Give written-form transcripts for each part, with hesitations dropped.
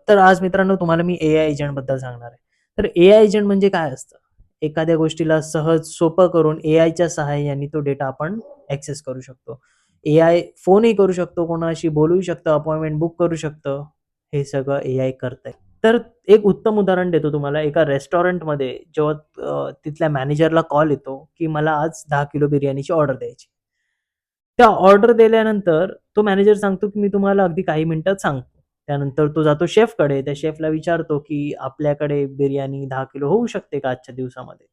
तर आज मित्रांनो तुम्हाला मी एआय एजंटबद्दल सांगणार आहे. तर एआय एजंट म्हणजे काय असतं? एखाद्या गोष्टीला सहज सोपं करून एआयच्या सहाय्याने तो डेटा आपण ॲक्सेस करू शकतो. एआय फोनही करू शकतो, कोणाशी बोलूही शकतं, अपॉइंटमेंट बुक करू शकतं. हे सगळं एआय करतंय. तर एक उत्तम उदाहरण देतो तुम्हाला. एका रेस्टॉरंटमध्ये जेव्हा तिथल्या मॅनेजरला कॉल येतो, की मला आज 10 किलो बिर्याणीची ऑर्डर द्यायची. त्या ऑर्डर दिल्यानंतर तो मॅनेजर सांगतो, की "मी तुम्हाला अगदी काही मिनिटात सांगतो." त्यानंतर तो जातो शेफकडे. त्या शेफला विचारतो, की "आपल्याकडे बिर्याणी 10 किलो होऊ शकते का आजच्या दिवसामध्ये?"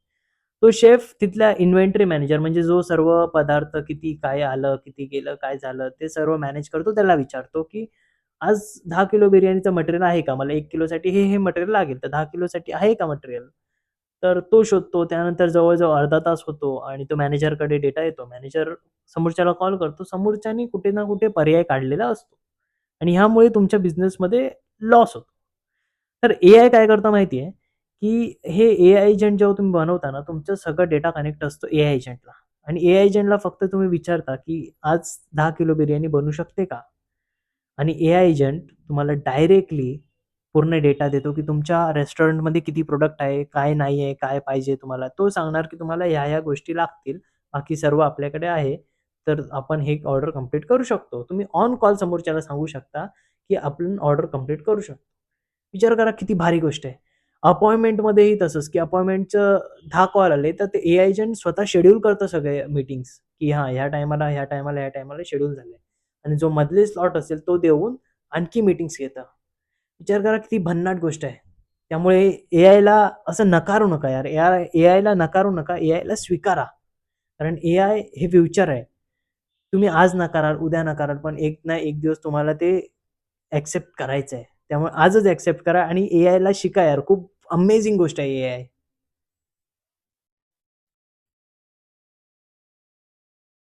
तो शेफ तिथला इन्व्हेंटरी मॅनेजर म्हणजे जो सर्व पदार्थ किती काय आलं, किती गेलं, काय झालं ते सर्व मॅनेज करतो. त्याला विचारतो, की "आज 10 किलो बिर्याणीचं मटेरियल आहे का? मला 1 किलोसाठी हे मटेरियल लागेल. तर 10 किलोसाठी आहे का मटेरियल?" तर तो शोधतो. त्यानंतर जवळ-जवळ अर्धा तास होतो आणि तो मॅनेजरकडे डेटा येतो. मॅनेजर समोरच्याला कॉल करतो. समोरच्यानी कुठे ना कुठे पर्याय काढलेला असतो आणि ह्यामुळे तुमच्या बिझनेसमध्ये लॉस होतो. तर एआय काय करतं माहिती आहे, की हे एआय एजंट जेव्हा तुम्ही बनवता ना, तुमचं सगळं डेटा कनेक्ट असतो एआय एजंटला आणि एआय एजंटला फक्त तुम्ही विचारता, की आज 10 किलो बिर्याणी बनू शकते का? आणि एआय एजंट तुम्हाला डायरेक्टली पूर्ण डेटा देतो, की तुमच्या रेस्टॉरंटमध्ये किती प्रॉडक्ट आहे, काय नाही आहे, काय पाहिजे तुम्हाला. तो सांगणार, की तुम्हाला ह्या-ह्या गोष्टी लागतील. बाकी सर्व आपल्याकडे आहे. तर आपण हे ऑर्डर कंप्लीट करू शकतो. तुम्ही ऑन कॉल समोरच्याला सांगू शकता, की आपण ऑर्डर कंप्लीट करू शकतो. विचार करा किती भारी गोष्ट आहे. अपॉइंटमेंटमध्येही तसंच, की अपॉइंटमेंटचं 10 कॉल आले, तर ते एआय एजंट स्वतः शेड्यूल करतं सगळे मीटिंग्स, की हां, ह्या टाईमाला, ह्या टाईमाला, ह्या टाईमाला शेड्यूल झालंय. आणि जो मधले स्लॉट असेल तो देऊन आणखी मीटिंग्स घेतं. विचार करा किती भन्नाट गोष्ट आहे. त्यामुळे एआयला असं नकारू नका यार. एआयला नकारू नका, एआयला स्वीकारा. कारण एआय हे फ्युचर आहे. तुम्ही आज नकाराल, उद्या नकाराल, पण एक ना एक दिवस तुम्हाला ते एक्सेप्ट करायचं आहे. त्यामुळे आजच एक्सेप्ट करा आणि एआयला शिका यार. खूप अमेझिंग गोष्ट आहे एआय.